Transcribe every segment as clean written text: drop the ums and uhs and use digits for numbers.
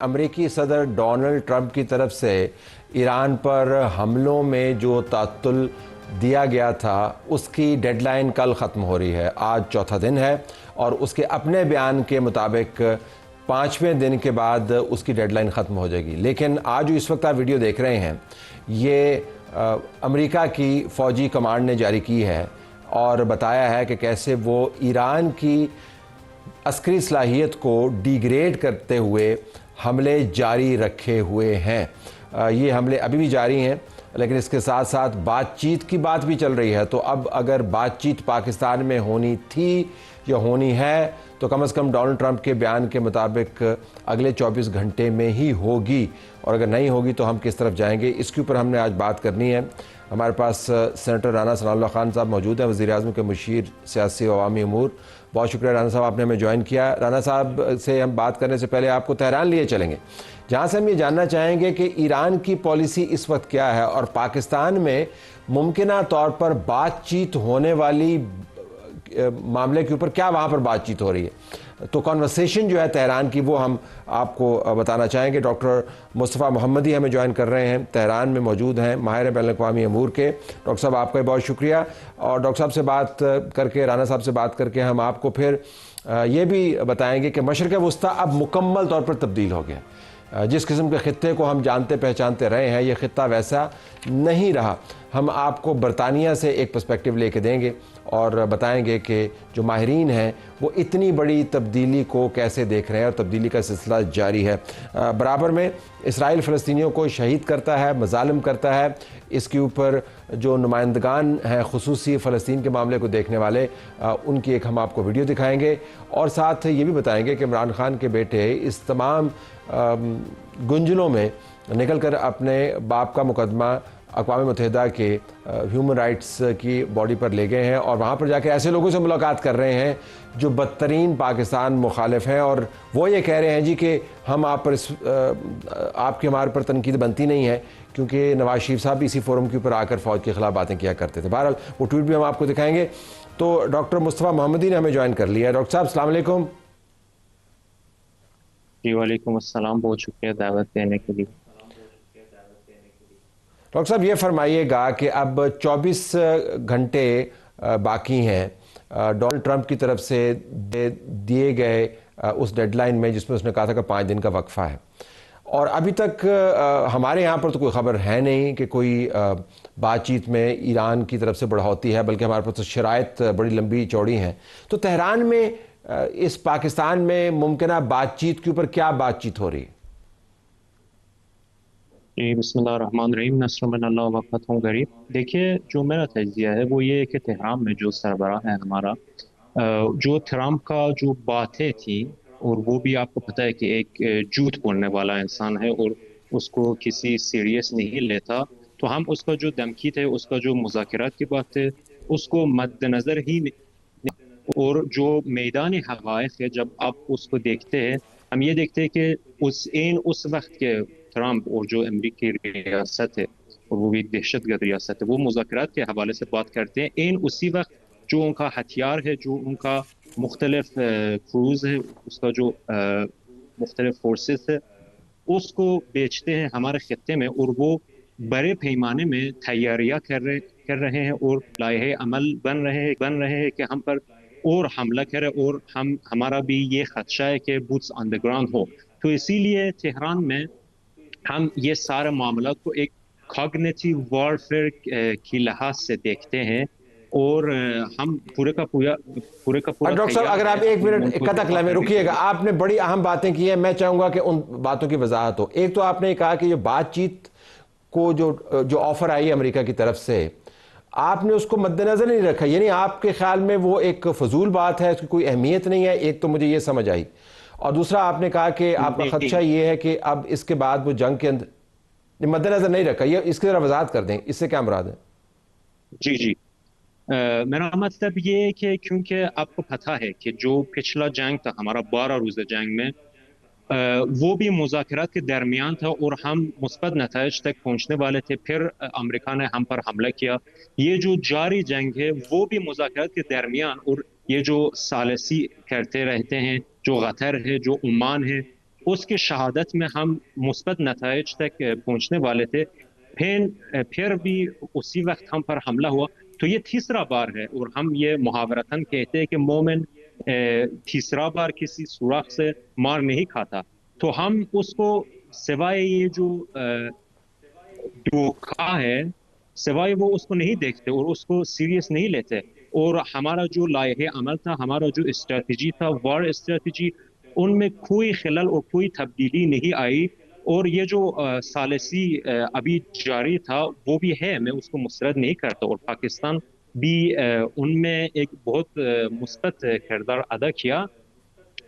अमरीकी सदर Donald Trump की तरफ से ईरान पर हमलों में जो तात्तुल दिया गया था उसकी डेडलाइन कल ख़त्म हो रही है। आज चौथा दिन है और उसके अपने बयान के मुताबिक 5वें दिन के बाद उसकी डेडलाइन ख़त्म हो जाएगी। लेकिन आज जो इस वक्त आप वीडियो देख रहे हैं ये अमेरिका की फ़ौजी कमांड ने जारी की है और बताया है कि कैसे वो ईरान की अस्करी सलाहियत को डिग्रेड करते हुए हमले जारी रखे हुए हैं। ये हमले अभी भी जारी हैं, लेकिन इसके साथ साथ बातचीत की बात भी चल रही है। तो अब अगर बातचीत पाकिस्तान में होनी थी या होनी है तो कम से कम डोनाल्ड ट्रंप के बयान के मुताबिक अगले 24 घंटे में ही होगी, और अगर नहीं होगी तो हम किस तरफ जाएंगे, इसके ऊपर हमने आज बात करनी है। हमारे पास सेनेटर राना सनाउल्लाह खान साहब मौजूद हैं, वज़ीर-ए-आज़म के मुशीर सियासी व अवामी अमूर। बहुत शुक्रिया राना साहब, आपने हमें ज्वाइन किया। राना साहब से हम बात करने से पहले आपको तेहरान लिए चलेंगे, जहाँ से हम ये जानना चाहेंगे कि ईरान की पॉलिसी इस वक्त क्या है और पाकिस्तान में मुमकिना तौर पर बातचीत होने वाली मामले के ऊपर क्या वहाँ पर बातचीत हो रही है। तो कॉन्वर्सेशन जो है तेहरान की वो हम आपको बताना चाहेंगे। डॉक्टर मुस्तफ़ा मोहम्मदी हमें ज्वाइन कर रहे हैं, तेहरान में मौजूद हैं, माहिर बैनुल-अक़वामी अमूर के। डॉक्टर साहब आपका बहुत शुक्रिया। और डॉक्टर साहब से बात करके, राना साहब से बात करके हम आपको फिर ये भी बताएंगे कि मशरिक़ वुस्ता अब मुकम्मल तौर पर तब्दील हो गया। जिस किस्म के ख़ित्ते को हम जानते पहचानते रहे हैं, ये ख़ित्ता वैसा नहीं रहा। हम आपको बरतानिया से एक पर्सपेक्टिव लेके देंगे और बताएंगे कि जो माहिरीन हैं वो इतनी बड़ी तब्दीली को कैसे देख रहे हैं, और तब्दीली का सिलसिला जारी है। बराबर में इसराइल फ़लस्तीनियों को शहीद करता है, मज़ालिम करता है। इसके ऊपर जो नुमाइंदगान हैं ख़ुसूसी फ़लस्तीन के मामले को देखने वाले, उनकी एक हम आपको वीडियो दिखाएंगे और साथ ये भी बताएंगे कि इमरान खान के बेटे इस तमाम गुंजलों में निकल कर अपने बाप का मुकदमा अक़वाम मुत्तहिदा के ह्यूमन राइट्स की बॉडी पर ले गए हैं और वहाँ पर जाकर ऐसे लोगों से मुलाकात कर रहे हैं जो बदतरीन पाकिस्तान मुखालिफ हैं, और वो ये कह रहे हैं जी कि हम आप पर आपकी हमारे पर तनकीद बनती नहीं है, क्योंकि नवाज शरीफ साहब भी इसी फोरम के ऊपर आकर फ़ौज के ख़िलाफ़ बातें किया करते थे। बहरहाल वो ट्वीट भी हम आपको दिखाएंगे। तो डॉक्टर मुस्तफ़ा मोहम्मदी ने हमें ज्वाइन कर लिया है। डॉक्टर साहब अस्सलाम वालेकुम। जी वालेकुम अस्सलाम, बहुत शुक्रिया दावत देने के लिए। डॉक्टर साहब ये फरमाइएगा कि अब 24 घंटे बाकी हैं डोनाल्ड ट्रंप की तरफ से दिए गए उस डेडलाइन में, जिसमें उसने कहा था कि 5 दिन का वक्फा है, और अभी तक हमारे यहाँ पर तो कोई ख़बर है नहीं कि कोई बातचीत में ईरान की तरफ से बढ़ोतरी है, बल्कि हमारे पास तो शराइत बड़ी लंबी चौड़ी हैं। तो तेहरान में इस पाकिस्तान में मुमकिना बातचीत के ऊपर क्या बातचीत हो रही है? जी बिस्मिल्लाहिर्रहमानिर्रहीम, नस्रुम मिनल्लाह व फतहुन करीब। देखिए, जो मेरा तजिया है वो ये है कि तेहरान में जो सरबराह है हमारा, जो ट्रंप का जो बातें थी, और वो भी आपको पता है कि एक झूठ बोलने वाला इंसान है और उसको किसी सीरियस नहीं लेता। तो हम उसका जो धमकी थे, उसका जो मुज़ाकरात की बात है, उसको मद्देनज़र ही, और जो मैदान हवाए है, जब आप उसको देखते हैं, हम ये देखते हैं कि उस वक्त के ट्रंप और जो अमेरिकी रियासत है, और वो भी एक दहशतगर्द रियासत है, वो मुज़ाकरात के हवाले से बात करते हैं। उसी वक्त जो उनका हथियार है, जो उनका मुख्तलिफ क्रूज है, उसका जो मुख्तलिफ फोर्सेस है, उसको बेचते हैं हमारे खत्ते में, और वो बड़े पैमाने में तैयारियां कर रहे हैं और लाहे अमल बन रहे हैं कि हम पर और हमला करे, और हमारा भी ये खदशा है कि बूट्स ऑन द ग्राउंड हो। तो इसीलिए तेहरान में हम ये सारे मामला को एक कॉग्निटिव वॉरफेयर की लिहाज से देखते हैं, और हम पूरे का पूरा डॉक्टर साहब तैयार अगर आप है एक अपने मिनट मुल्क को कतक दिफा में करने के रुकिएगा, लिए। आपने बड़ी अहम बातें की हैं, मैं चाहूँगा कि उन बातों की वजाहत हो। एक तो आपने कहा कि जो बातचीत को जो ऑफर आई अमेरिका की तरफ से, आपने उसको मद्देनजर नहीं रखा, यानी आपके ख्याल में वो एक फजूल बात है, उसकी कोई अहमियत नहीं है। एक तो मुझे ये समझ आई, और दूसरा आपने कहा कि आपका खदशा ये है कि अब इसके बाद वो जंग के अंदर मद्देनजर नहीं रखा। ये इसकी तरह वजाहत कर दें, इससे क्या मुराद है? जी जी, मेरा मतलब ये है कि क्योंकि आपको पता है कि जो पिछला जंग था हमारा 12 रोज़ा जंग में, वो भी मुज़ाकरात के दरमियान था और हम मुस्बत नताइज तक पहुंचने वाले थे। फिर अमेरिका ने हम पर हमला किया। ये जो जारी जंग है वो भी मुज़ाकरात के दरमियान, और ये जो सालसी करते रहते हैं, जो कतर है, जो ओमान है, اس کی شہادت میں ہم مثبت نتائج تک پہنچنے والے تھے، پھر بھی اسی وقت ہم پر حملہ ہوا. تو یہ تیسرا بار ہے، اور ہم یہ محاورتاً کہتے ہیں کہ مومن تیسرا بار کسی سوراخ سے مار نہیں کھاتا. تو ہم اس کو سوائے یہ جو دھوکہ ہے، سوائے وہ اس کو نہیں دیکھتے اور اس کو سیریس نہیں لیتے. اور ہمارا جو لائحہ عمل تھا، ہمارا جو اسٹریٹجی تھا، وار اسٹریٹجی، ان میں کوئی خلل اور کوئی تبدیلی نہیں آئی. اور یہ جو ثالثی ابھی جاری تھا وہ بھی ہے، میں اس کو مسترد نہیں کرتا، اور پاکستان بھی ان میں ایک بہت مثبت کردار ادا کیا.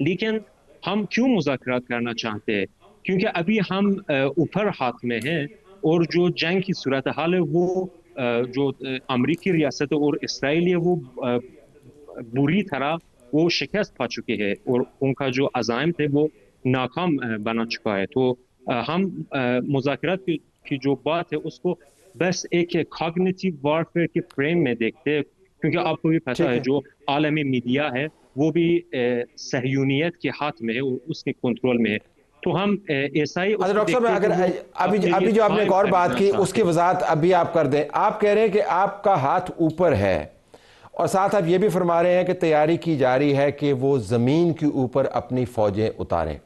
لیکن ہم کیوں مذاکرات کرنا چاہتے ہیں؟ کیونکہ ابھی ہم اوپر ہاتھ میں ہیں، اور جو جنگ کی صورتحال ہے وہ جو امریکی ریاست اور اسرائیل ہے وہ بری طرح وہ شکست پا چکے ہیں، اور ان کا جو عزائم تھے وہ ناکام بنا چکا ہے. تو ہم مذاکرات کی جو بات ہے اس کو بس ایک کاگنیٹیو وارفیئر کے فریم میں دیکھتے ہیں، کیونکہ آپ کو بھی پتہ ٹھیک ہے ہے. جو عالمی میڈیا ہے وہ بھی صہیونیت کے ہاتھ میں ہے اور اس کے کنٹرول میں ہے. تو ہم ایسا ہی اس اچھا کو ڈاکٹر صاحب، دیکھتے ہیں اگر کہ وہ اپنے لیے ابھی جو آپ نے ایک ٹائم اور بات خریدنا کی اس چاہتے کی ہیں. وضاحت ابھی آپ کر دیں. آپ کہہ رہے ہیں کہ آپ کا ہاتھ اوپر ہے، اور ساتھ آپ یہ بھی فرما رہے ہیں کہ تیاری کی جا رہی ہے کہ وہ زمین کے اوپر اپنی فوجیں اتاریں.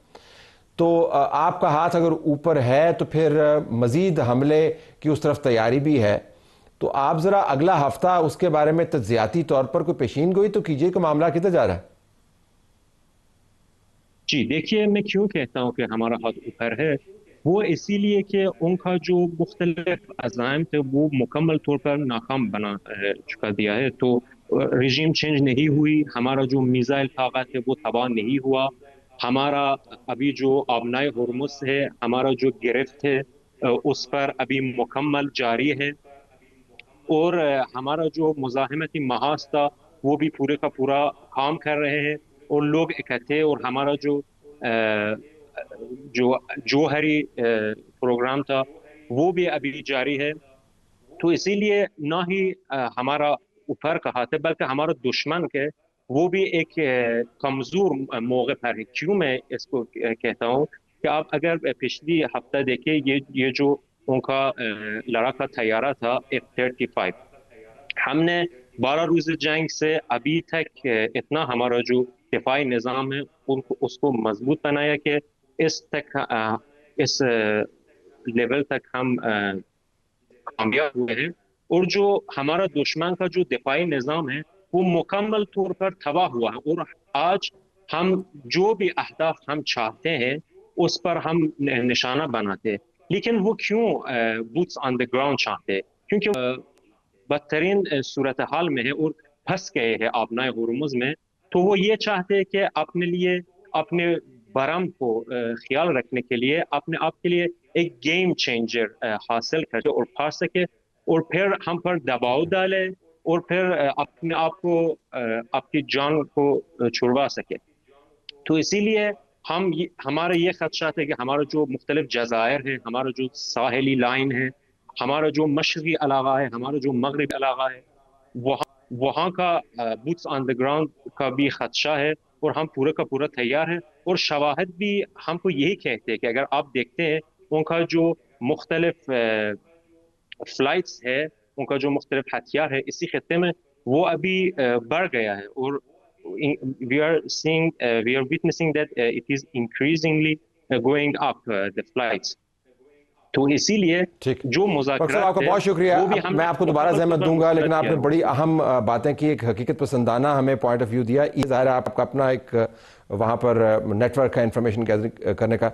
تو آپ کا ہاتھ اگر اوپر ہے تو پھر مزید حملے کی اس طرف تیاری بھی ہے. تو آپ ذرا اگلا ہفتہ اس کے بارے میں تجزیاتی طور پر کوئی پیشین گوئی تو کیجئے کہ معاملہ کدھر جا رہا ہے. جی دیکھیے، میں کیوں کہتا ہوں کہ ہمارا ہاتھ اوپر ہے، وہ اسی لیے کہ ان کا جو مختلف عزائم تھے وہ مکمل طور پر ناکام بنا چکا دیا ہے. تو رژیم چینج نہیں ہوئی، ہمارا جو میزائل طاقت ہے وہ تباہ نہیں ہوا، ہمارا ابھی جو آبنائے ہرمز ہے، ہمارا جو گرفت ہے اس پر ابھی مکمل جاری ہے. اور ہمارا جو مزاحمتی محاذ تھا وہ بھی پورے کا پورا کام کر رہے ہیں، اور لوگ اکٹھے، اور ہمارا جو جوہری پروگرام تھا وہ بھی ابھی جاری ہے. تو اسی لیے نہ ہی ہمارا اوپر کا ہاتھ ہے، بلکہ ہمارا دشمن کے وہ بھی ایک کمزور موقع پر ہے. کیوں میں اس کو کہتا ہوں کہ آپ اگر پچھلی ہفتہ دیکھیں، یہ جو ان کا لڑاکا طیارہ تھا F-35، ہم نے 12 روز جنگ سے ابھی تک اتنا ہمارا جو دفاعی نظام ہے اس کو مضبوط بنایا کہ اس لیول تک ہم کامیاب ہوئے ہیں. اور جو ہمارا دشمن کا جو دفاعی نظام ہے وہ مکمل طور پر تباہ ہوا ہے. اور آج ہم جو بھی اہداف ہم چاہتے ہیں اس پر ہم نشانہ بناتے ہیں. لیکن وہ کیوں بوٹس آن دی گراؤنڈ چاہتے ہیں؟ کیونکہ بدترین صورتحال میں ہے اور پھنس گئے ہیں آبنائے ہرمز میں. تو وہ یہ چاہتے ہیں کہ اپنے لیے، اپنے برم کو خیال رکھنے کے لیے، اپنے آپ کے لیے ایک گیم چینجر حاصل کرے اور پا سکے، اور پھر ہم پر دباؤ ڈالے، اور پھر اپنے آپ کو، آپ کی جان کو چھڑوا سکے. تو اسی لیے ہمارا یہ خدشات ہے کہ ہمارا جو مختلف جزائر ہیں، ہمارا جو ساحلی لائن ہے، ہمارا جو مشرقی علاقہ ہے، ہمارا جو مغربی علاقہ ہے، وہاں کا بوٹس آن دی گراؤنڈ کا بھی خدشہ ہے، اور ہم پورے کا پورا تیار ہیں. اور شواہد بھی ہم کو یہی کہتے ہیں کہ اگر آپ دیکھتے ہیں ان کا جو مختلف فلائٹس ہے، ان کا جو مختلف ہتھیار ہے اسی خطے میں، وہ ابھی بڑھ گیا ہے. اور we are witnessing that it is increasingly going up the flights. تو اسی لیے ٹھیک. جو ڈاکٹر صاحب آپ مذاکرات کا ہے بہت شکریہ. وہ بھی ہم میں آپ کو دوبارہ مکمل طور زحمت پر دوں گا، لیکن مسترد آپ کیا نے ہے. بڑی اہم باتیں کی، ایک حقیقت پسندانہ ہمیں پوائنٹ آف ویو دیا. یہ ظاہر ہے آپ کا اپنا ایک وہاں پر نیٹ ورک کا انفارمیشن گیدر کرنے کا.